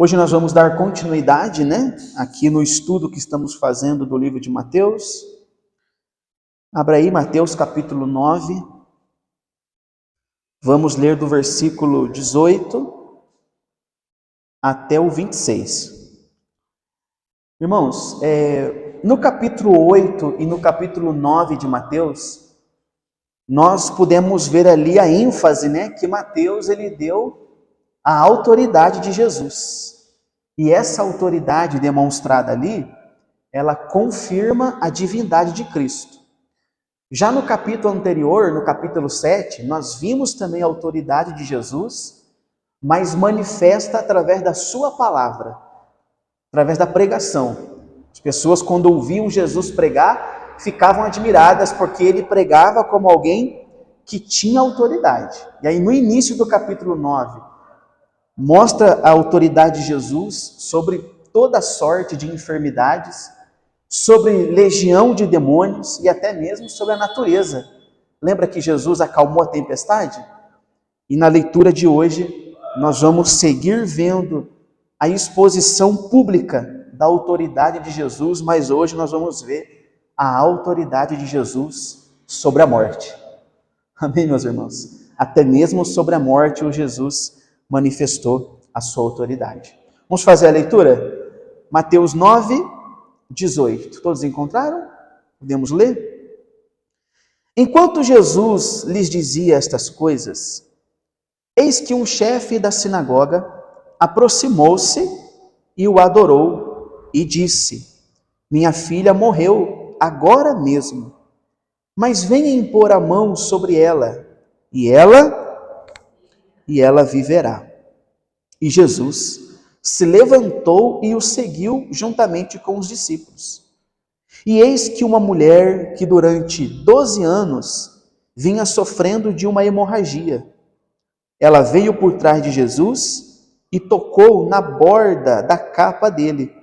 Hoje nós vamos dar continuidade, aqui no estudo que estamos fazendo do livro de Mateus. Abra aí Mateus capítulo 9. Vamos ler do versículo 18 até o 26. Irmãos, no capítulo 8 e no capítulo 9 de Mateus, nós pudemos ver ali a ênfase, que Mateus ele deu à autoridade de Jesus. E essa autoridade demonstrada ali, ela confirma a divindade de Cristo. Já no capítulo anterior, no capítulo 7, nós vimos também a autoridade de Jesus, mas manifesta através da sua palavra, através da pregação. As pessoas, quando ouviam Jesus pregar, ficavam admiradas, porque ele pregava como alguém que tinha autoridade. E aí no início do capítulo 9, mostra a autoridade de Jesus sobre toda sorte de enfermidades, sobre legião de demônios e até mesmo sobre a natureza. Lembra que Jesus acalmou a tempestade? E na leitura de hoje, nós vamos seguir vendo a exposição pública da autoridade de Jesus, mas hoje nós vamos ver a autoridade de Jesus sobre a morte. Amém, meus irmãos? Até mesmo sobre a morte, o Jesus manifestou a sua autoridade. Vamos fazer a leitura? Mateus 9, 18. Todos encontraram? Podemos ler? Enquanto Jesus lhes dizia estas coisas, eis que um chefe da sinagoga aproximou-se e o adorou e disse: minha filha morreu agora mesmo, mas venha impor a mão sobre ela, e ela viverá. E Jesus se levantou e o seguiu juntamente com os discípulos. E eis que uma mulher que durante 12 anos vinha sofrendo de uma hemorragia, ela veio por trás de Jesus e tocou na borda da capa dele,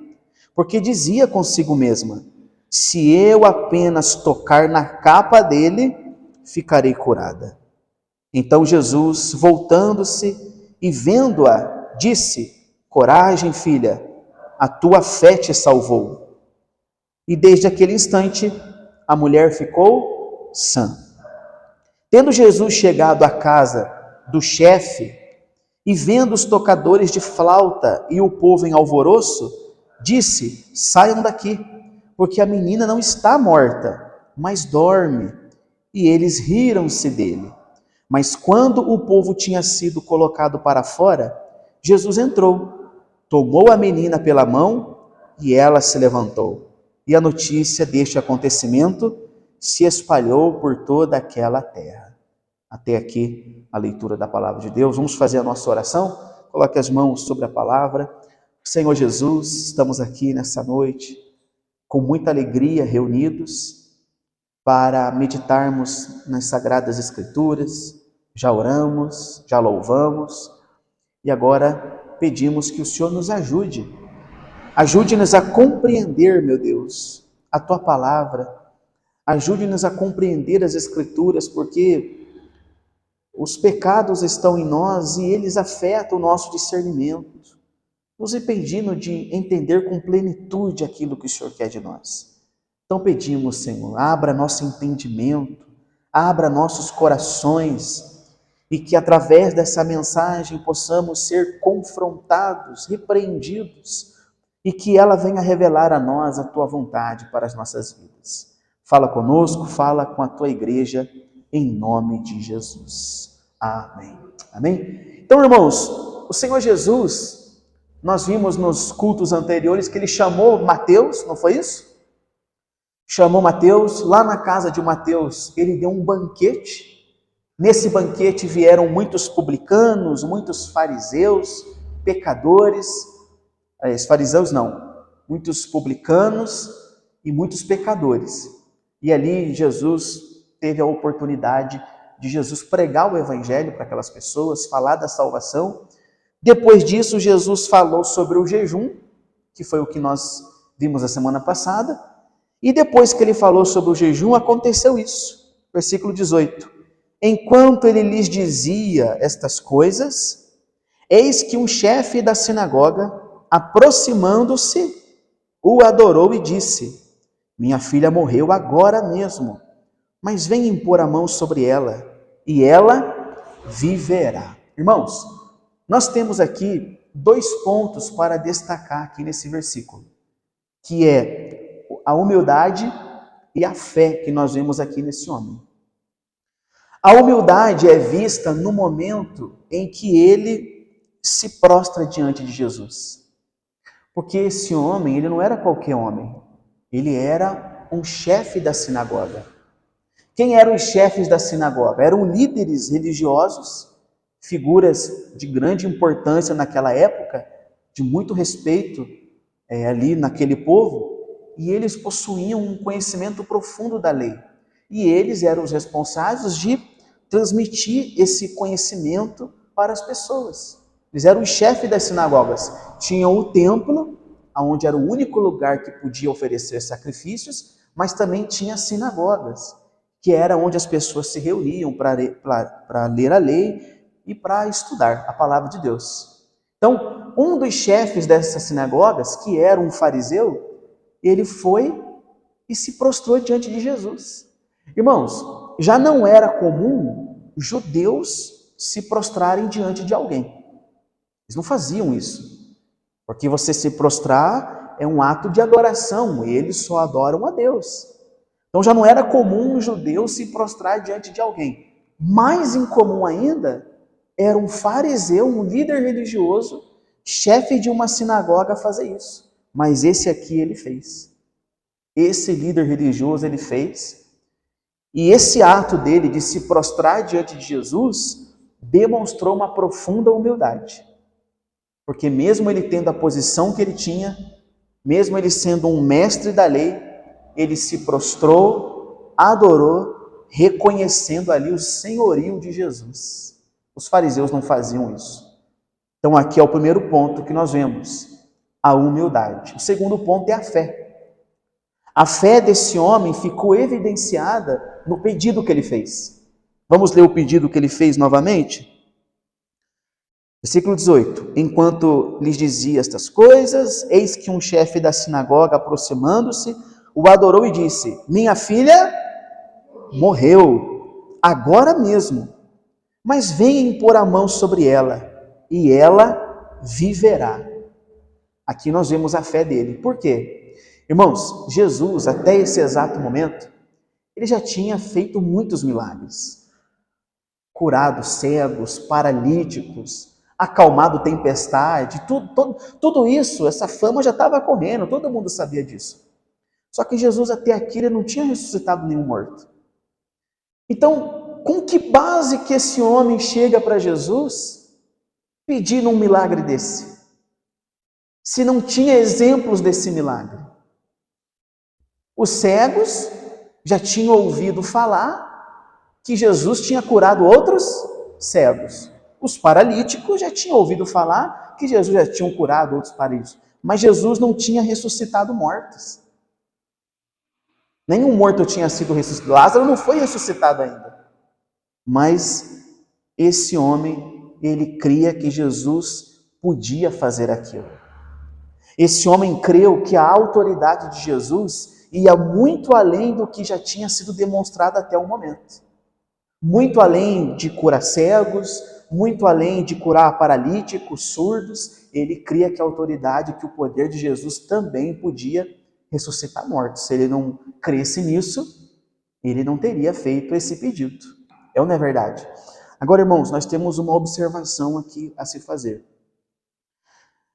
porque dizia consigo mesma: se eu apenas tocar na capa dele, ficarei curada. Então Jesus, voltando-se e vendo-a, disse: coragem, filha, a tua fé te salvou. E desde aquele instante, a mulher ficou sã. Tendo Jesus chegado à casa do chefe, e vendo os tocadores de flauta e o povo em alvoroço, disse: saiam daqui, porque a menina não está morta, mas dorme. E eles riram-se dele. Mas quando o povo tinha sido colocado para fora, Jesus entrou, tomou a menina pela mão e ela se levantou. E a notícia deste acontecimento se espalhou por toda aquela terra. Até aqui a leitura da palavra de Deus. Vamos fazer a nossa oração? Coloque as mãos sobre a palavra. Senhor Jesus, estamos aqui nessa noite com muita alegria reunidos para meditarmos nas Sagradas Escrituras. Já oramos, já louvamos e agora pedimos que o Senhor nos ajude. Ajude-nos a compreender, meu Deus, a Tua Palavra. Ajude-nos a compreender as Escrituras, porque os pecados estão em nós e eles afetam o nosso discernimento, nos impedindo de entender com plenitude aquilo que o Senhor quer de nós. Então pedimos, Senhor, abra nosso entendimento, abra nossos corações, e que através dessa mensagem possamos ser confrontados, repreendidos, e que ela venha revelar a nós a Tua vontade para as nossas vidas. Fala conosco, fala com a Tua igreja, em nome de Jesus. Amém. Amém? Então, irmãos, o Senhor Jesus, nós vimos nos cultos anteriores que Ele chamou Mateus, não foi isso? Chamou Mateus, lá na casa de Mateus, Ele deu um banquete. Nesse banquete vieram muitos publicanos, muitos fariseus, pecadores, fariseus não, muitos publicanos e muitos pecadores. E ali Jesus teve a oportunidade de Jesus pregar o evangelho para aquelas pessoas, falar da salvação. Depois disso, Jesus falou sobre o jejum, que foi o que nós vimos a semana passada. E depois que ele falou sobre o jejum, aconteceu isso. Versículo 18. Enquanto ele lhes dizia estas coisas, eis que um chefe da sinagoga aproximando-se, o adorou e disse: minha filha morreu agora mesmo, mas vem impor a mão sobre ela, e ela viverá. Irmãos, nós temos aqui dois pontos para destacar aqui nesse versículo, que é a humildade e a fé que nós vemos aqui nesse homem. A humildade é vista no momento em que ele se prostra diante de Jesus. Porque esse homem, ele não era qualquer homem, ele era um chefe da sinagoga. Quem eram os chefes da sinagoga? Eram líderes religiosos, figuras de grande importância naquela época, de muito respeito ali naquele povo, e eles possuíam um conhecimento profundo da lei. E eles eram os responsáveis de transmitir esse conhecimento para as pessoas. Eles eram os chefes das sinagogas. Tinham o templo, onde era o único lugar que podia oferecer sacrifícios, mas também tinha sinagogas, que era onde as pessoas se reuniam para ler a lei e para estudar a palavra de Deus. Então, um dos chefes dessas sinagogas, que era um fariseu, ele foi e se prostrou diante de Jesus. Irmãos, já não era comum judeus se prostrarem diante de alguém. Eles não faziam isso. Porque você se prostrar é um ato de adoração. Eles só adoram a Deus. Então já não era comum um judeu se prostrar diante de alguém. Mais incomum ainda era um fariseu, um líder religioso, chefe de uma sinagoga fazer isso. Mas esse aqui ele fez. Esse líder religioso ele fez. E esse ato dele de se prostrar diante de Jesus demonstrou uma profunda humildade. Porque mesmo ele tendo a posição que ele tinha, mesmo ele sendo um mestre da lei, ele se prostrou, adorou, reconhecendo ali o senhorio de Jesus. Os fariseus não faziam isso. Então aqui é o primeiro ponto que nós vemos, a humildade. O segundo ponto é a fé. A fé desse homem ficou evidenciada no pedido que ele fez. Vamos ler o pedido que ele fez novamente? Versículo 18. Enquanto lhes dizia estas coisas, eis que um chefe da sinagoga, aproximando-se, o adorou e disse: minha filha morreu, agora mesmo, mas venha impor a mão sobre ela, e ela viverá. Aqui nós vemos a fé dele. Por quê? Irmãos, Jesus, até esse exato momento, ele já tinha feito muitos milagres. Curado cegos, paralíticos, acalmado tempestade, tudo isso, essa fama já estava correndo, todo mundo sabia disso. Só que Jesus até aqui ele não tinha ressuscitado nenhum morto. Então, com que base que esse homem chega para Jesus pedindo um milagre desse? Se não tinha exemplos desse milagre. Os cegos já tinham ouvido falar que Jesus tinha curado outros cegos. Os paralíticos já tinham ouvido falar que Jesus já tinha curado outros paralíticos. Mas Jesus não tinha ressuscitado mortos. Nenhum morto tinha sido ressuscitado. Lázaro não foi ressuscitado ainda. Mas esse homem, ele cria que Jesus podia fazer aquilo. Esse homem creu que a autoridade de Jesus ia muito além do que já tinha sido demonstrado até o momento. Muito além de curar cegos, muito além de curar paralíticos, surdos, ele cria que a autoridade, que o poder de Jesus também podia ressuscitar mortos. Se ele não cresce nisso, ele não teria feito esse pedido. É ou não é verdade? Agora, irmãos, nós temos uma observação aqui a se fazer.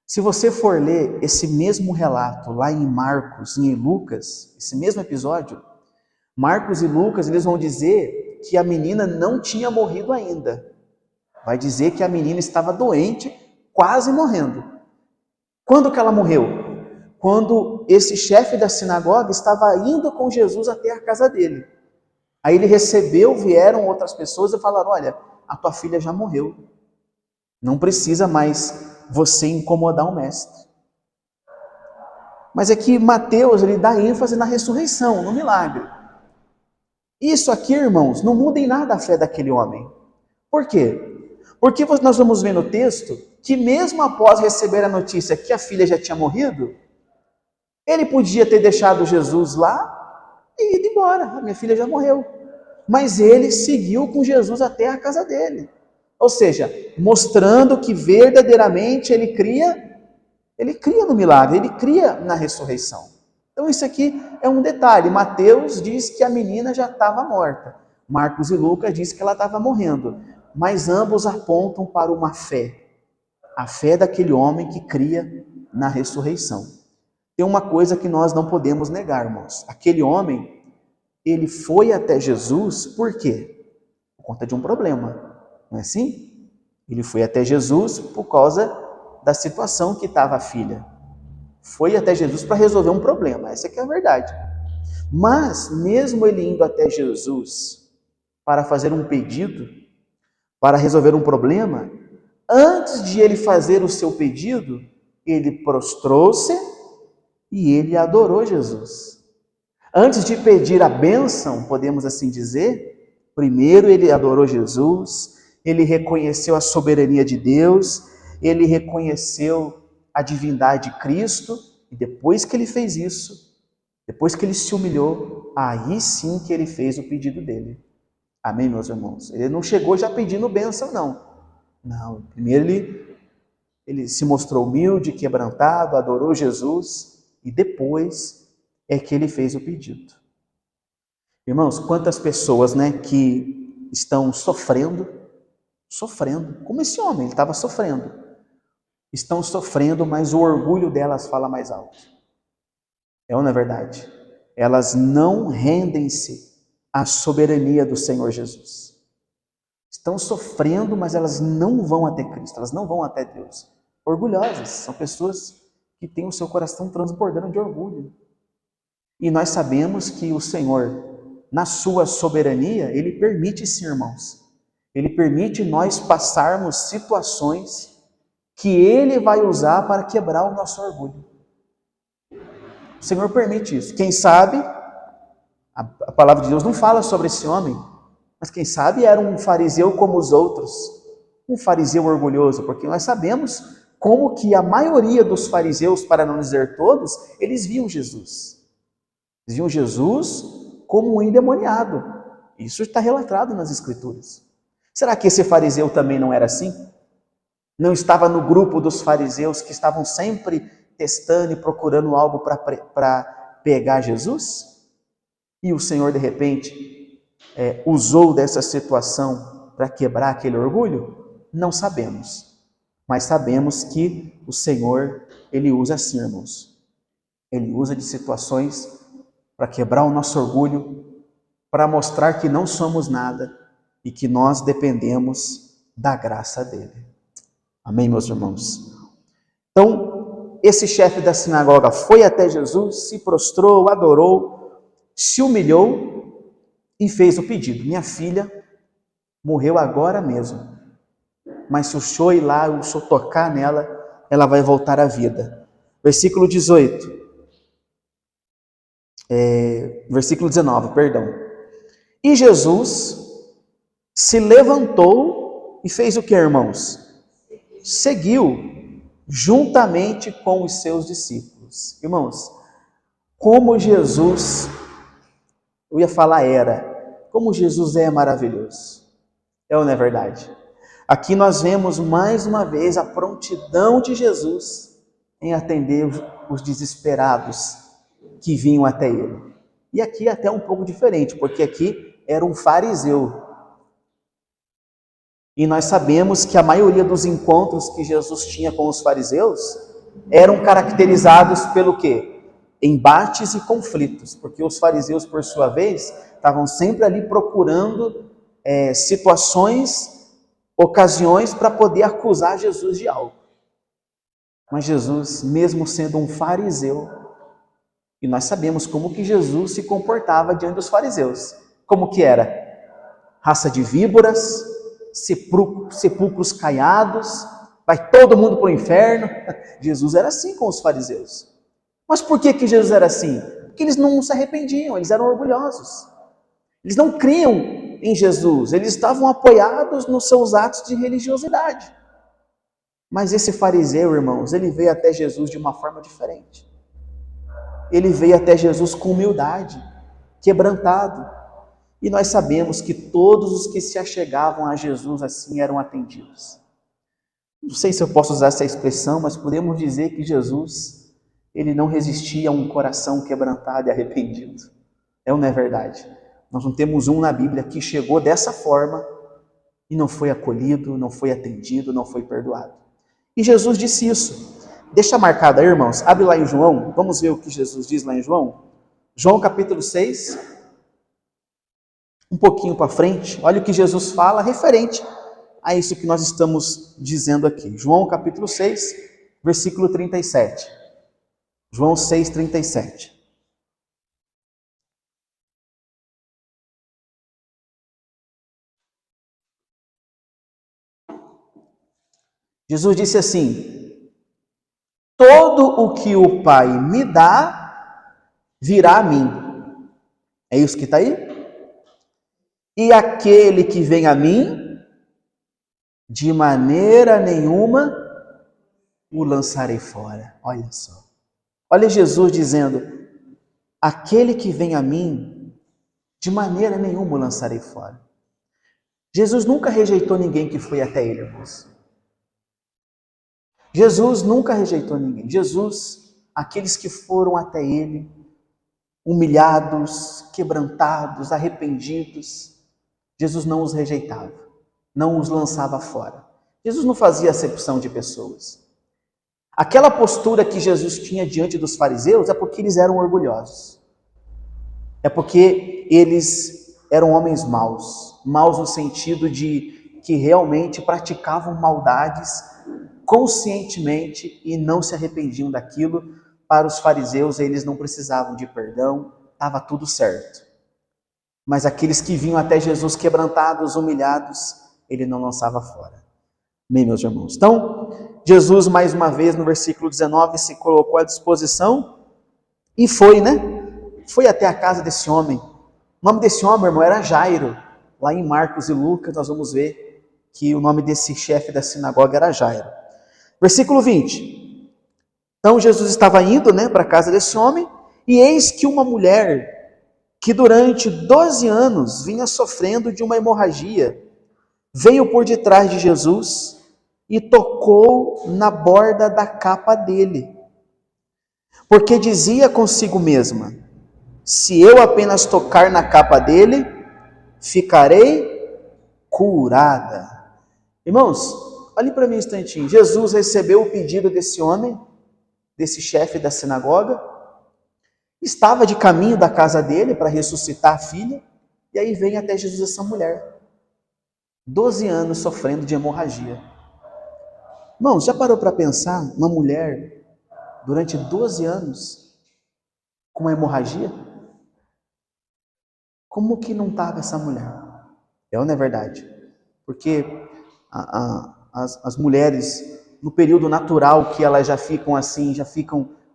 Se você for ler esse mesmo relato lá em Marcos e em Lucas, esse mesmo episódio, Marcos e Lucas, eles vão dizer que a menina não tinha morrido ainda. Vai dizer que a menina estava doente, quase morrendo. Quando que ela morreu? Quando esse chefe da sinagoga estava indo com Jesus até a casa dele. Aí ele recebeu, vieram outras pessoas e falaram: olha, a tua filha já morreu. Não precisa mais você incomodar o mestre. Mas é que Mateus ele dá ênfase na ressurreição, no milagre. Isso aqui, irmãos, não muda em nada a fé daquele homem. Por quê? Porque nós vamos ver no texto que mesmo após receber a notícia que a filha já tinha morrido, ele podia ter deixado Jesus lá e ido embora. A minha filha já morreu. Mas ele seguiu com Jesus até a casa dele. Ou seja, mostrando que verdadeiramente ele cria no milagre, ele cria na ressurreição. Então isso aqui é um detalhe. Mateus diz que a menina já estava morta. Marcos e Lucas diz que ela estava morrendo. Mas ambos apontam para uma fé. A fé daquele homem que cria na ressurreição. Tem uma coisa que nós não podemos negar, irmãos. Aquele homem, ele foi até Jesus, por quê? Por conta de um problema, não é assim? Ele foi até Jesus por causa da situação que estava a filha. Foi até Jesus para resolver um problema, essa que é a verdade. Mas, mesmo ele indo até Jesus para fazer um pedido, para resolver um problema, antes de ele fazer o seu pedido, ele prostrou-se e ele adorou Jesus. Antes de pedir a bênção, podemos assim dizer, primeiro ele adorou Jesus, ele reconheceu a soberania de Deus, ele reconheceu a divindade de Cristo, e depois que ele fez isso, depois que ele se humilhou, aí sim que ele fez o pedido dele. Amém, meus irmãos? Ele não chegou já pedindo bênção, não. Não, primeiro ele se mostrou humilde, quebrantado, adorou Jesus, e depois é que ele fez o pedido. Irmãos, quantas pessoas, que estão sofrendo, como esse homem, ele estava sofrendo. Estão sofrendo, mas o orgulho delas fala mais alto. É ou não é verdade? Elas não rendem-se à soberania do Senhor Jesus. Estão sofrendo, mas elas não vão até Cristo, elas não vão até Deus. Orgulhosas, são pessoas que têm o seu coração transbordando de orgulho. E nós sabemos que o Senhor, na sua soberania, Ele permite sim, irmãos. Ele permite nós passarmos situações que Ele vai usar para quebrar o nosso orgulho. O Senhor permite isso. Quem sabe, a palavra de Deus não fala sobre esse homem, mas quem sabe era um fariseu como os outros, um fariseu orgulhoso, porque nós sabemos como que a maioria dos fariseus, para não dizer todos, eles viam Jesus. Eles viam Jesus como um endemoniado. Isso está relatado nas Escrituras. Será que esse fariseu também não era assim? Não estava no grupo dos fariseus que estavam sempre testando e procurando algo para pegar Jesus? E o Senhor, de repente, usou dessa situação para quebrar aquele orgulho? Não sabemos. Mas sabemos que o Senhor, Ele usa assim, irmãos. Ele usa de situações para quebrar o nosso orgulho, para mostrar que não somos nada e que nós dependemos da graça dEle. Amém, meus irmãos? Então, esse chefe da sinagoga foi até Jesus, se prostrou, adorou, se humilhou e fez o pedido. Minha filha morreu agora mesmo, mas se o senhor ir lá, o senhor tocar nela, ela vai voltar à vida. Versículo 18. Versículo 19, perdão. E Jesus se levantou e fez o que, irmãos? Seguiu juntamente com os seus discípulos. Irmãos, como Jesus, eu ia falar como Jesus é maravilhoso. É ou não é verdade? Aqui nós vemos mais uma vez a prontidão de Jesus em atender os desesperados que vinham até ele. E aqui até um pouco diferente, porque aqui era um fariseu. E nós sabemos que a maioria dos encontros que Jesus tinha com os fariseus eram caracterizados pelo quê? Embates e conflitos, porque os fariseus, por sua vez, estavam sempre ali procurando situações, ocasiões para poder acusar Jesus de algo. Mas Jesus, mesmo sendo um fariseu, e nós sabemos como que Jesus se comportava diante dos fariseus. Como que era? Raça de víboras, sepulcros caiados, vai todo mundo para o inferno. Jesus era assim com os fariseus. Mas por que Jesus era assim? Porque eles não se arrependiam, eles eram orgulhosos. Eles não criam em Jesus? Eles estavam apoiados nos seus atos de religiosidade. Mas esse fariseu, irmãos, ele veio até Jesus de uma forma diferente. Ele veio até Jesus com humildade, quebrantado. E nós sabemos que todos os que se achegavam a Jesus assim eram atendidos. Não sei se eu posso usar essa expressão, mas podemos dizer que Jesus, ele não resistia a um coração quebrantado e arrependido. É ou não é verdade? Nós não temos um na Bíblia que chegou dessa forma e não foi acolhido, não foi atendido, não foi perdoado. E Jesus disse isso. Deixa marcado aí, irmãos. Abre lá em João. Vamos ver o que Jesus diz lá em João. João capítulo 6. Um pouquinho para frente. Olha o que Jesus fala referente a isso que nós estamos dizendo aqui. João capítulo 6, versículo 37. João 6, 37. Jesus disse assim: todo o que o Pai me dá, virá a mim. É isso que está aí? E aquele que vem a mim, de maneira nenhuma o lançarei fora. Olha só. Olha Jesus dizendo: aquele que vem a mim, de maneira nenhuma o lançarei fora. Jesus nunca rejeitou ninguém que foi até ele, irmãos. Jesus nunca rejeitou ninguém. Jesus, aqueles que foram até ele, humilhados, quebrantados, arrependidos, Jesus não os rejeitava, não os lançava fora. Jesus não fazia acepção de pessoas. Aquela postura que Jesus tinha diante dos fariseus é porque eles eram orgulhosos. É porque eles eram homens maus. Maus no sentido de que realmente praticavam maldades conscientemente e não se arrependiam daquilo. Para os fariseus, eles não precisavam de perdão, estava tudo certo. Mas aqueles que vinham até Jesus quebrantados, humilhados, ele não lançava fora. Bem, meus irmãos. Então, Jesus, mais uma vez, no versículo 19, se colocou à disposição e foi, Foi até a casa desse homem. O nome desse homem, irmão, era Jairo. Lá em Marcos e Lucas, nós vamos ver que o nome desse chefe da sinagoga era Jairo. Versículo 20. Então, Jesus estava indo, para a casa desse homem, e eis que uma mulher que durante 12 anos vinha sofrendo de uma hemorragia, veio por detrás de Jesus e tocou na borda da capa dele, porque dizia consigo mesma: se eu apenas tocar na capa dele, ficarei curada. Irmãos, olhe para mim um instantinho. Jesus recebeu o pedido desse homem, desse chefe da sinagoga, estava de caminho da casa dele para ressuscitar a filha, e aí vem até Jesus essa mulher, 12 anos sofrendo de hemorragia. Irmãos, já parou para pensar uma mulher durante 12 anos com uma hemorragia? Como que não estava essa mulher? É ou não é verdade? Porque as mulheres, no período natural que elas já ficam assim,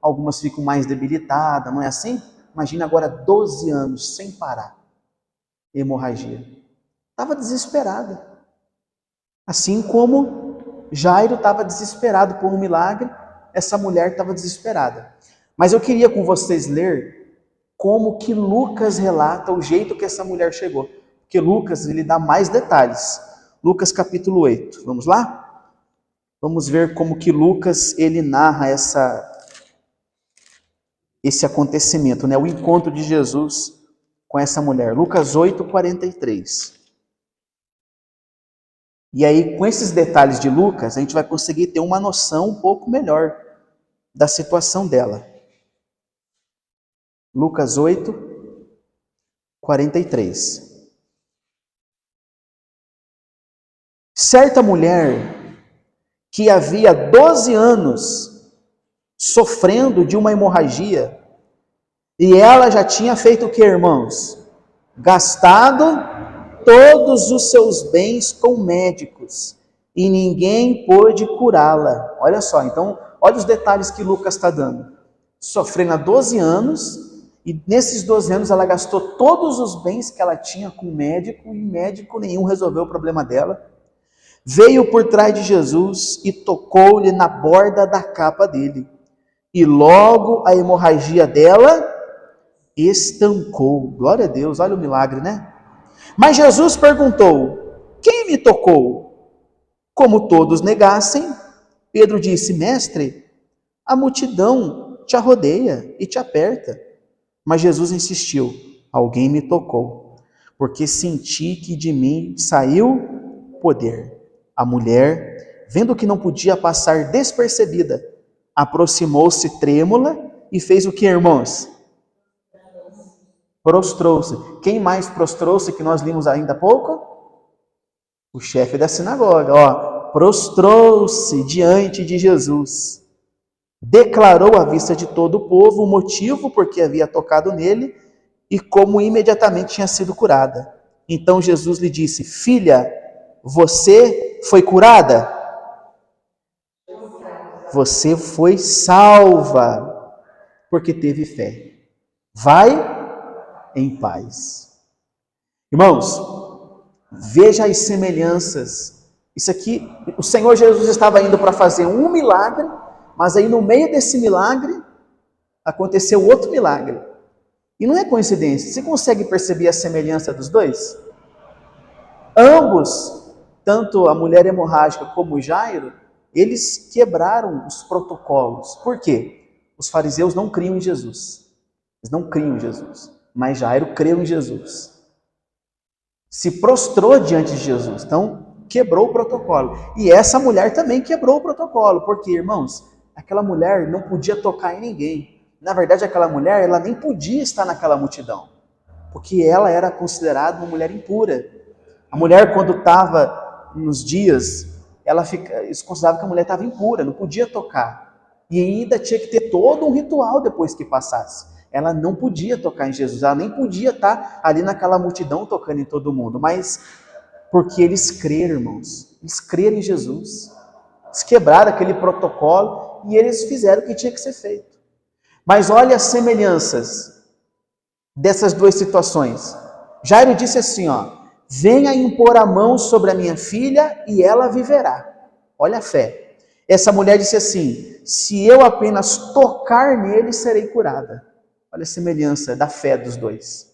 algumas ficam mais debilitadas, não é assim? Imagina agora 12 anos sem parar, hemorragia. Estava desesperada. Assim como Jairo estava desesperado por um milagre, essa mulher estava desesperada. Mas eu queria com vocês ler como que Lucas relata o jeito que essa mulher chegou. Porque Lucas, ele dá mais detalhes. Lucas capítulo 8. Vamos lá? Vamos ver como que Lucas, ele narra esse acontecimento, o encontro de Jesus com essa mulher. Lucas 8, 43. E aí, com esses detalhes de Lucas, a gente vai conseguir ter uma noção um pouco melhor da situação dela. Lucas 8, 43. Certa mulher que havia 12 anos sofrendo de uma hemorragia, e ela já tinha feito o que, irmãos? Gastado todos os seus bens com médicos, e ninguém pôde curá-la. Olha só, então, olha os detalhes que Lucas está dando. Sofrendo há 12 anos, E nesses 12 anos ela gastou todos os bens que ela tinha com o médico, e médico nenhum resolveu o problema dela. Veio por trás de Jesus e tocou-lhe na borda da capa dele. E logo a hemorragia dela estancou. Glória a Deus, olha o milagre, né? Mas Jesus perguntou: quem me tocou? Como todos negassem, Pedro disse: mestre, a multidão te arrodeia e te aperta. Mas Jesus insistiu: alguém me tocou, porque senti que de mim saiu poder. A mulher, vendo que não podia passar despercebida, aproximou-se trêmula e fez o que, irmãos? Prostrou-se. Quem mais prostrou-se, que nós vimos ainda há pouco? O chefe da sinagoga, prostrou-se diante de Jesus. Declarou à vista de todo o povo o motivo por que havia tocado nele e como imediatamente tinha sido curada. Então Jesus lhe disse: filha, você foi curada? Você foi salva, porque teve fé. Vai em paz. Irmãos, veja as semelhanças. Isso aqui, o Senhor Jesus estava indo para fazer um milagre, mas aí no meio desse milagre, aconteceu outro milagre. E não é coincidência. Você consegue perceber a semelhança dos dois? Ambos, tanto a mulher hemorrágica como o Jairo, eles quebraram os protocolos. Por quê? Os fariseus não criam em Jesus. Eles não criam em Jesus. Mas Jairo creu em Jesus. Se prostrou diante de Jesus. Então, quebrou o protocolo. E essa mulher também quebrou o protocolo. Porque, irmãos, aquela mulher não podia tocar em ninguém. Na verdade, aquela mulher, ela nem podia estar naquela multidão. Porque ela era considerada uma mulher impura. A mulher, quando estava nos dias, eles consideravam que a mulher estava impura, não podia tocar. E ainda tinha que ter todo um ritual depois que passasse. Ela não podia tocar em Jesus, ela nem podia estar ali naquela multidão tocando em todo mundo. Mas porque eles creram, irmãos, eles creram em Jesus. Eles quebraram aquele protocolo e eles fizeram o que tinha que ser feito. Mas olha as semelhanças dessas duas situações. Jairo disse assim, venha impor a mão sobre a minha filha e ela viverá. Olha a fé. Essa mulher disse assim: se eu apenas tocar nele, serei curada. Olha a semelhança da fé dos dois.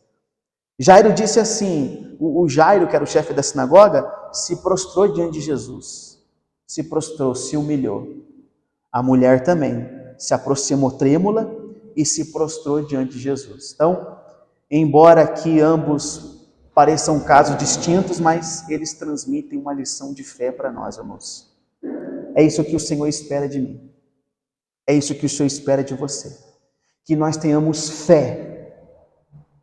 Jairo disse assim, o Jairo, que era o chefe da sinagoga, se prostrou diante de Jesus. Se prostrou, se humilhou. A mulher também se aproximou trêmula e se prostrou diante de Jesus. Então, embora aqui ambos pareçam casos distintos, mas eles transmitem uma lição de fé para nós, irmãos. É isso que o Senhor espera de mim. É isso que o Senhor espera de você. Que nós tenhamos fé.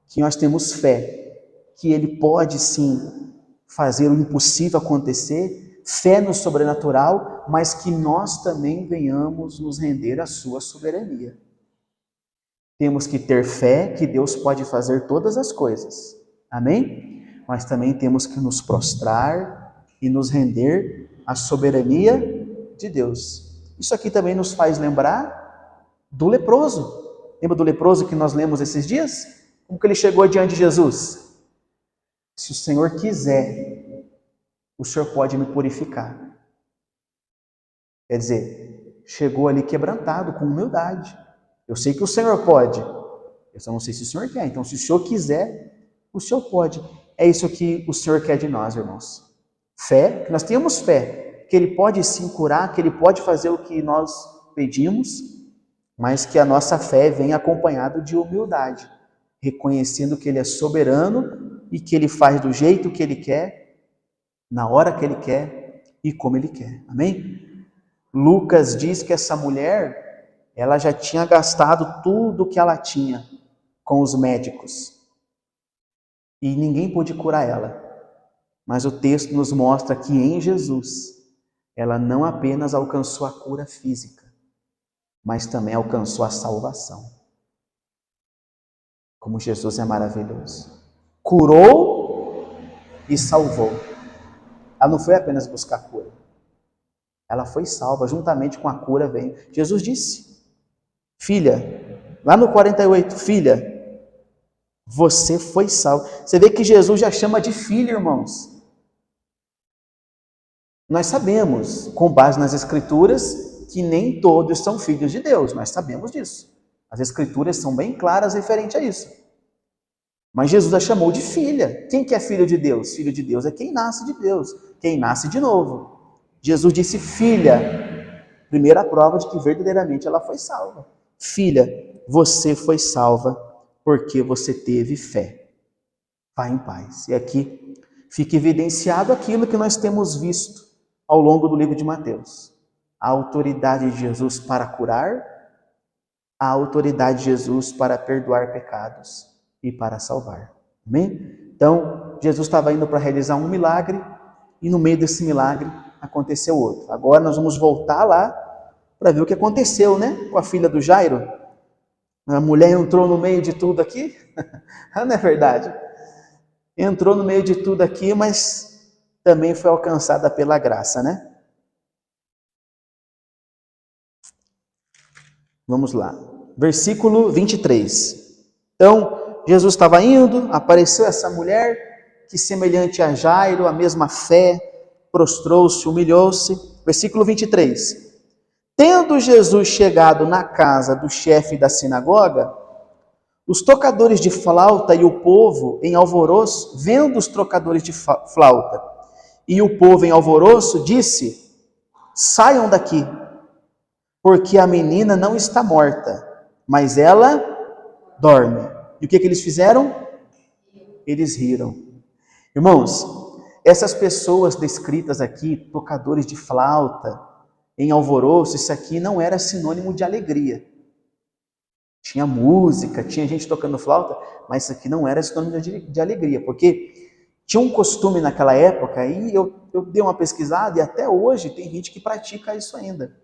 Que nós temos fé. Que Ele pode sim fazer o impossível acontecer. Fé no sobrenatural, mas que nós também venhamos nos render à sua soberania. Temos que ter fé que Deus pode fazer todas as coisas. Amém? Mas também temos que nos prostrar e nos render à soberania de Deus. Isso aqui também nos faz lembrar do leproso. Lembra do leproso que nós lemos esses dias? Como que ele chegou diante de Jesus? Se o Senhor quiser, o Senhor pode me purificar. Quer dizer, chegou ali quebrantado, com humildade. Eu sei que o Senhor pode, eu só não sei se o Senhor quer. Então, se o Senhor quiser, o Senhor pode. É isso que o Senhor quer de nós, irmãos. Fé, que nós tenhamos fé, que Ele pode sim curar, que Ele pode fazer o que nós pedimos, mas que a nossa fé venha acompanhada de humildade, reconhecendo que Ele é soberano e que Ele faz do jeito que Ele quer, na hora que Ele quer e como Ele quer. Amém? Lucas diz que essa mulher, ela já tinha gastado tudo que ela tinha com os médicos. E ninguém pôde curar ela. Mas o texto nos mostra que em Jesus, ela não apenas alcançou a cura física, mas também alcançou a salvação. Como Jesus é maravilhoso. Curou e salvou. Ela não foi apenas buscar cura. Ela foi salva, juntamente com a cura veio. Jesus disse: filha, lá no 48, filha, Você foi salvo. Você vê que Jesus já chama de filho, irmãos. Nós sabemos, com base nas Escrituras, que nem todos são filhos de Deus. Nós sabemos disso. As Escrituras são bem claras referente a isso. Mas Jesus a chamou de filha. Quem que é filho de Deus? Filho de Deus é quem nasce de Deus, quem nasce de novo. Jesus disse filha. Primeira prova de que verdadeiramente ela foi salva. Filha, você foi salva porque você teve fé. Vá em paz. E aqui fica evidenciado aquilo que nós temos visto ao longo do livro de Mateus. A autoridade de Jesus para curar, a autoridade de Jesus para perdoar pecados e para salvar. Amém? Então, Jesus estava indo para realizar um milagre e no meio desse milagre aconteceu outro. Agora nós vamos voltar lá para ver o que aconteceu, né? Com a filha do Jairo. A mulher entrou no meio de tudo aqui. Não é verdade? Entrou no meio de tudo aqui, mas também foi alcançada pela graça, né? Vamos lá. Versículo 23. Então, Jesus estava indo, apareceu essa mulher, que semelhante a Jairo, a mesma fé, prostrou-se, humilhou-se. Versículo 23. Tendo Jesus chegado na casa do chefe da sinagoga, os tocadores de flauta e o povo em alvoroço, vendo os tocadores de flauta e o povo em alvoroço, disse: saiam daqui, porque a menina não está morta, mas ela dorme. E o que eles fizeram? Eles riram. Irmãos, essas pessoas descritas aqui, tocadores de flauta, em alvoroço, isso aqui não era sinônimo de alegria. Tinha música, tinha gente tocando flauta, mas isso aqui não era sinônimo de alegria, porque tinha um costume naquela época, e eu dei uma pesquisada, e até hoje tem gente que pratica isso ainda,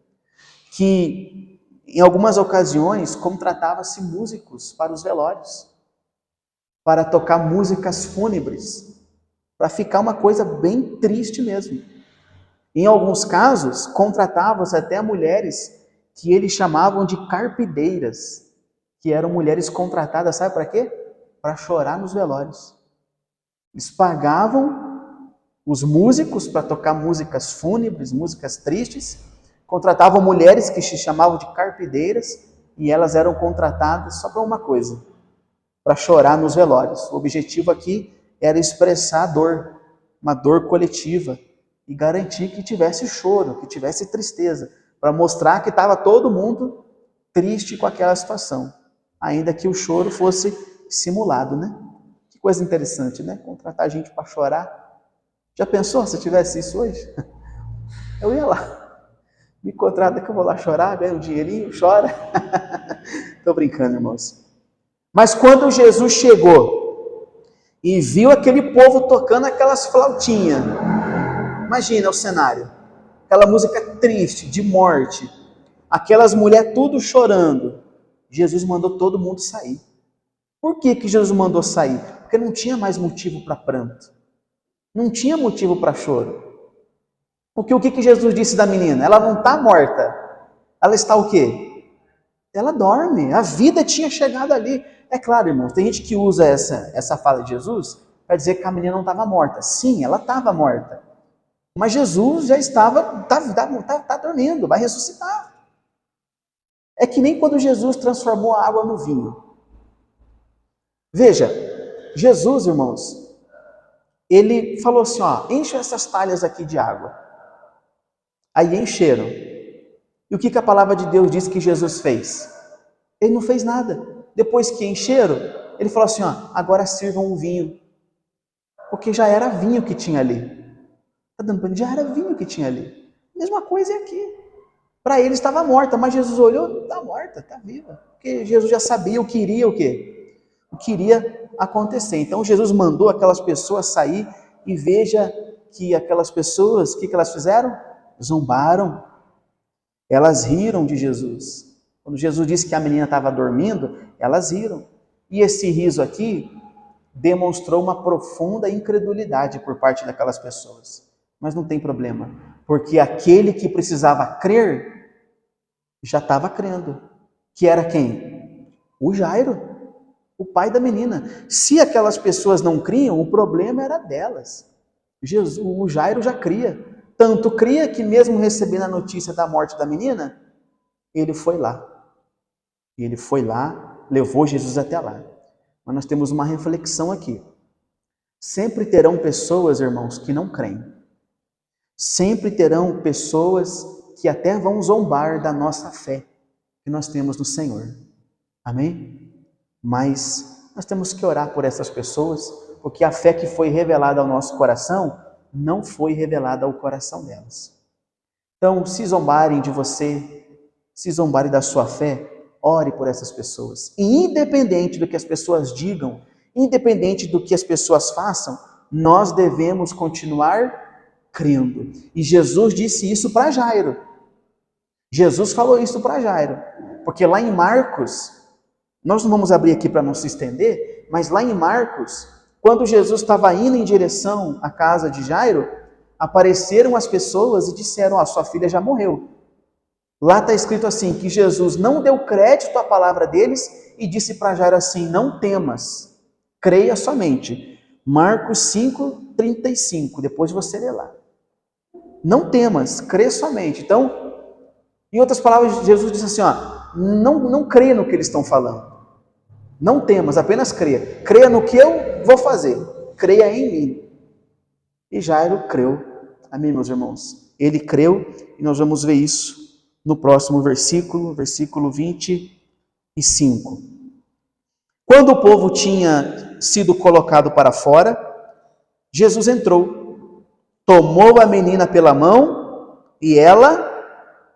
que em algumas ocasiões contratava-se músicos para os velórios, para tocar músicas fúnebres, para ficar uma coisa bem triste mesmo. Em alguns casos, contratavam-se até mulheres que eles chamavam de carpideiras, que eram mulheres contratadas, sabe para quê? Para chorar nos velórios. Eles pagavam os músicos para tocar músicas fúnebres, músicas tristes, contratavam mulheres que se chamavam de carpideiras, e elas eram contratadas só para uma coisa, para chorar nos velórios. O objetivo aqui era expressar a dor, uma dor coletiva, e garantir que tivesse choro, que tivesse tristeza, para mostrar que estava todo mundo triste com aquela situação, ainda que o choro fosse simulado, né? Que coisa interessante, né? Contratar gente para chorar. Já pensou se tivesse isso hoje? Eu ia lá, me contrata que eu vou lá chorar, ganho um dinheirinho, chora. Estou brincando, irmãos. Mas quando Jesus chegou e viu aquele povo tocando aquelas flautinhas, imagina o cenário, aquela música triste, de morte, aquelas mulheres tudo chorando, Jesus mandou todo mundo sair. Por que Jesus mandou sair? Porque não tinha mais motivo para pranto, não tinha motivo para choro. Porque o que Jesus disse da menina? Ela não está morta, ela está o quê? Ela dorme, a vida tinha chegado ali. É claro, irmãos, tem gente que usa essa fala de Jesus para dizer que a menina não estava morta. Sim, ela estava morta. Mas Jesus já está dormindo, vai ressuscitar. É que nem quando Jesus transformou a água no vinho. Veja, Jesus, irmãos, ele falou assim, ó, enche essas talhas aqui de água. Aí encheram. E o que a palavra de Deus diz que Jesus fez? Ele não fez nada. Depois que encheram, ele falou assim, ó, agora sirvam o vinho. Porque já era vinho que tinha ali. Está dando para ele? Já era vinho que tinha ali. Mesma coisa é aqui. Para ele estava morta, mas Jesus olhou, está morta, está viva. Porque Jesus já sabia o que iria o quê? O que iria acontecer. Então Jesus mandou aquelas pessoas sair e veja que aquelas pessoas, o que elas fizeram? Zombaram. Elas riram de Jesus. Quando Jesus disse que a menina estava dormindo, elas riram. E esse riso aqui demonstrou uma profunda incredulidade por parte daquelas pessoas. Mas não tem problema, porque aquele que precisava crer já estava crendo. Que era quem? O Jairo. o pai da menina. Se aquelas pessoas não criam, o problema era delas. O Jairo já cria. Tanto cria que mesmo recebendo a notícia da morte da menina, ele foi lá. Ele foi lá, levou Jesus até lá. Mas nós temos uma reflexão aqui. Sempre terão pessoas, irmãos, que não creem. Sempre terão pessoas que até vão zombar da nossa fé que nós temos no Senhor. Amém? Mas nós temos que orar por essas pessoas, porque a fé que foi revelada ao nosso coração não foi revelada ao coração delas. Então, se zombarem de você, se zombarem da sua fé, ore por essas pessoas. E independente do que as pessoas digam, independente do que as pessoas façam, nós devemos continuar crendo. E Jesus disse isso para Jairo. Jesus falou isso para Jairo. Porque lá em Marcos, nós não vamos abrir aqui para não se estender, mas lá em Marcos, quando Jesus estava indo em direção à casa de Jairo, apareceram as pessoas e disseram, sua filha já morreu. Lá está escrito assim, que Jesus não deu crédito à palavra deles e disse para Jairo assim, não temas, creia somente. Marcos 5:35, depois você lê lá. Não temas, crê somente. Então, em outras palavras, Jesus disse assim, não creia no que eles estão falando. Não temas, apenas creia. Creia no que eu vou fazer. Creia em mim. E Jairo creu. Amém, meus irmãos? Ele creu e nós vamos ver isso no próximo versículo, versículo 25. Quando o povo tinha sido colocado para fora, Jesus entrou, tomou a menina pela mão e ela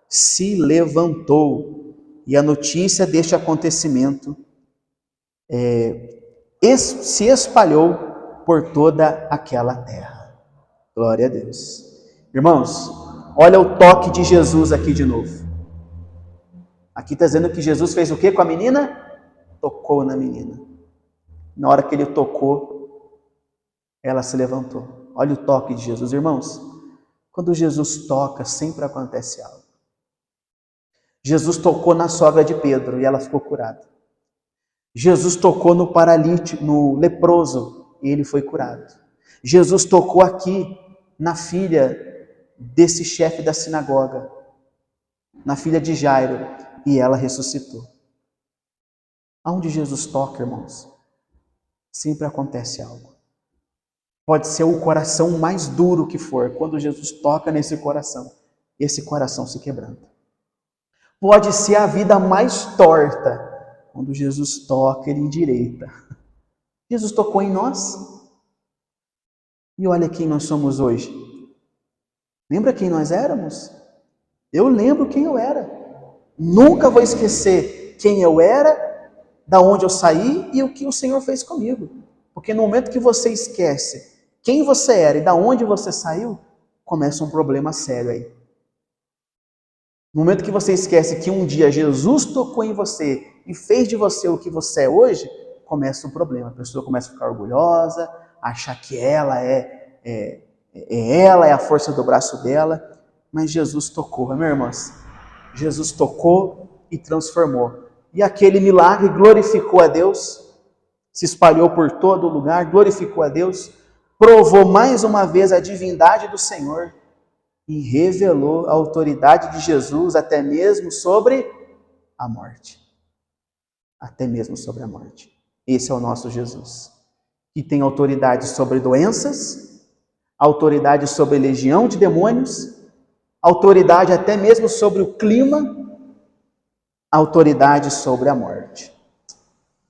se levantou. E a notícia deste acontecimento se espalhou por toda aquela terra. Glória a Deus. Irmãos, olha o toque de Jesus aqui de novo. Aqui está dizendo que Jesus fez o que com a menina? Tocou na menina. Na hora que ele tocou, ela se levantou. Olha o toque de Jesus, irmãos. Quando Jesus toca, sempre acontece algo. Jesus tocou na sogra de Pedro e ela ficou curada. Jesus tocou no paralítico, no leproso, e ele foi curado. Jesus tocou aqui na filha desse chefe da sinagoga, na filha de Jairo, e ela ressuscitou. Aonde Jesus toca, irmãos, sempre acontece algo. Pode ser o coração mais duro que for, quando Jesus toca nesse coração, esse coração se quebranta. Pode ser a vida mais torta, quando Jesus toca, ele endireita. Jesus tocou em nós. E olha quem nós somos hoje. Lembra quem nós éramos? Eu lembro quem eu era. Nunca vou esquecer quem eu era, da onde eu saí e o que o Senhor fez comigo. Porque no momento que você esquece quem você era e da onde você saiu, começa um problema sério aí. No momento que você esquece que um dia Jesus tocou em você e fez de você o que você é hoje, começa um problema. A pessoa começa a ficar orgulhosa, achar que ela é a força do braço dela. Mas Jesus tocou, minhas irmãs. Jesus tocou e transformou. E aquele milagre glorificou a Deus, se espalhou por todo lugar, glorificou a Deus, provou mais uma vez a divindade do Senhor e revelou a autoridade de Jesus até mesmo sobre a morte. Até mesmo sobre a morte. Esse é o nosso Jesus, que tem autoridade sobre doenças, autoridade sobre legião de demônios, autoridade até mesmo sobre o clima, autoridade sobre a morte.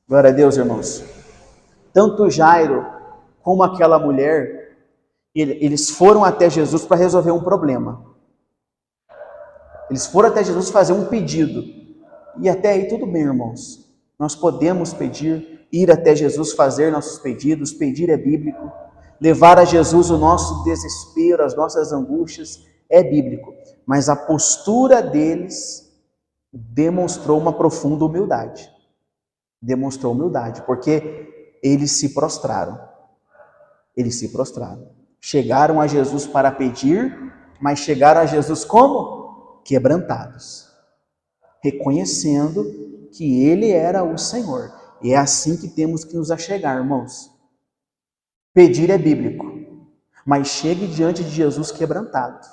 Glória a Deus, irmãos. Tanto Jairo como aquela mulher, eles foram até Jesus para resolver um problema. Eles foram até Jesus fazer um pedido. E até aí tudo bem, irmãos. Nós podemos pedir, ir até Jesus, fazer nossos pedidos. Pedir é bíblico. Levar a Jesus o nosso desespero, as nossas angústias, é bíblico. Mas a postura deles demonstrou uma profunda humildade. Demonstrou humildade, porque eles se prostraram. Eles se prostraram. Chegaram a Jesus para pedir, mas chegaram a Jesus como? Quebrantados. Reconhecendo que Ele era o Senhor. E é assim que temos que nos achegar, irmãos. Pedir é bíblico, mas chegue diante de Jesus quebrantado.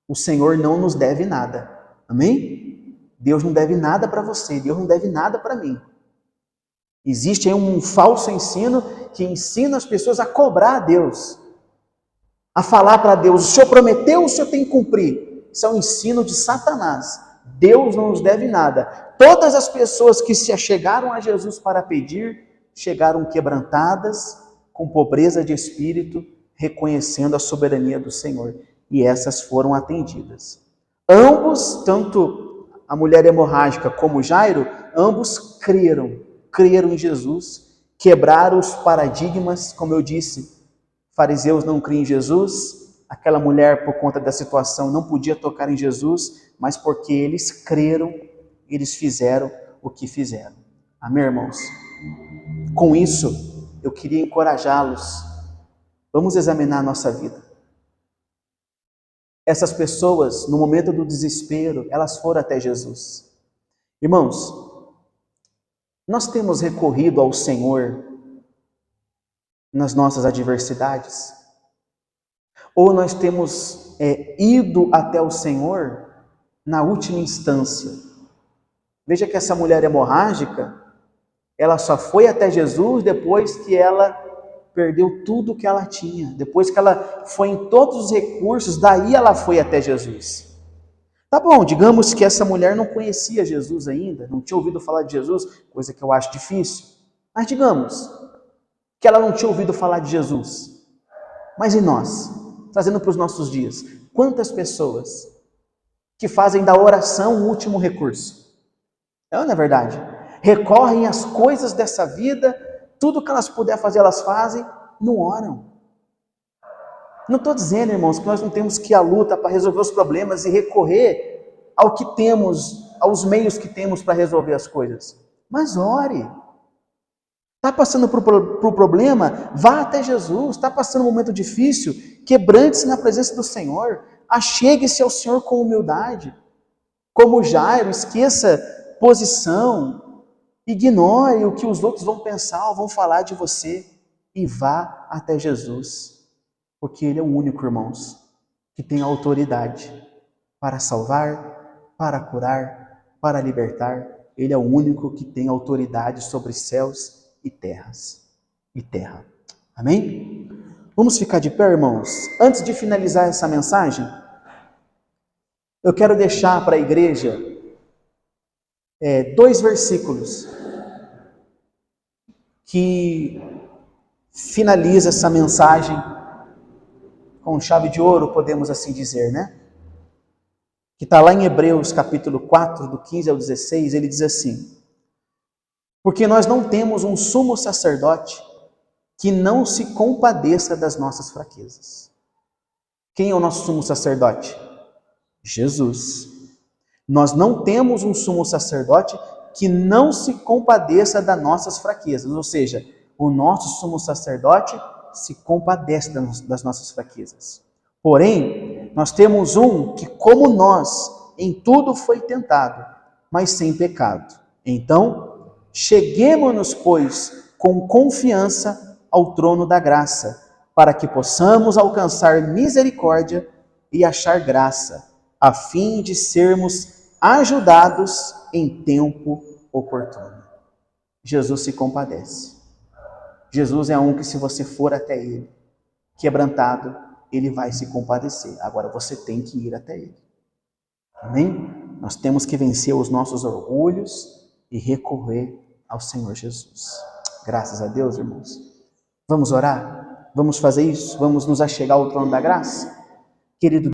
O Senhor não nos deve nada. Amém? Deus não deve nada para você, Deus não deve nada para mim. Existe aí um falso ensino que ensina as pessoas a cobrar a Deus, a falar para Deus: o Senhor prometeu, o Senhor tem que cumprir. Isso é um ensino de Satanás. Deus não nos deve nada. Todas as pessoas que se achegaram a Jesus para pedir, chegaram quebrantadas, com pobreza de espírito, reconhecendo a soberania do Senhor. E essas foram atendidas. Ambos, tanto a mulher hemorrágica como Jairo, ambos creram em Jesus, quebraram os paradigmas, como eu disse. Fariseus não criam em Jesus, aquela mulher, por conta da situação, não podia tocar em Jesus, mas porque eles creram, eles fizeram o que fizeram. Amém, irmãos? Com isso, eu queria encorajá-los. Vamos examinar a nossa vida. Essas pessoas, no momento do desespero, elas foram até Jesus. Irmãos, nós temos recorrido ao Senhor nas nossas adversidades? Ou nós temos ido até o Senhor na última instância? Veja que essa mulher hemorrágica, ela só foi até Jesus depois que ela perdeu tudo que ela tinha. Depois que ela foi em todos os recursos, daí ela foi até Jesus. Tá bom, digamos que essa mulher não conhecia Jesus ainda, não tinha ouvido falar de Jesus, coisa que eu acho difícil. Mas digamos que ela não tinha ouvido falar de Jesus. Mas e nós? Trazendo para os nossos dias, quantas pessoas que fazem da oração o último recurso? Não é verdade? Recorrem às coisas dessa vida, tudo que elas puderem fazer, elas fazem, não oram. Não estou dizendo, irmãos, que nós não temos que ir à luta para resolver os problemas e recorrer ao que temos, aos meios que temos para resolver as coisas. Mas ore. Está passando por problema? Vá até Jesus. Está passando um momento difícil? Quebrante-se na presença do Senhor. Achegue-se ao Senhor com humildade. Como Jairo, esqueça posição. Ignore o que os outros vão pensar ou vão falar de você. E vá até Jesus. Porque Ele é o único, irmãos, que tem autoridade para salvar, para curar, para libertar. Ele é o único que tem autoridade sobre céus e terras e terra. Amém? Vamos ficar de pé, irmãos? Antes de finalizar essa mensagem, eu quero deixar para a igreja 2 versículos que finaliza essa mensagem com chave de ouro, podemos assim dizer, né? Que está lá em Hebreus capítulo 4, do 15 ao 16, ele diz assim: porque nós não temos um sumo sacerdote que não se compadeça das nossas fraquezas. Quem é o nosso sumo sacerdote? Jesus. Nós não temos um sumo sacerdote que não se compadeça das nossas fraquezas, ou seja, o nosso sumo sacerdote se compadece das nossas fraquezas. Porém, nós temos um que, como nós, em tudo foi tentado, mas sem pecado. Então, cheguemo-nos, pois, com confiança ao trono da graça, para que possamos alcançar misericórdia e achar graça, a fim de sermos ajudados em tempo oportuno. Jesus se compadece. Jesus é um que, se você for até Ele, quebrantado, Ele vai se compadecer. Agora você tem que ir até Ele. Amém? Nós temos que vencer os nossos orgulhos e recorrer ao Senhor Jesus. Graças a Deus, irmãos. Vamos orar? Vamos fazer isso? Vamos nos achegar ao trono da graça? Querido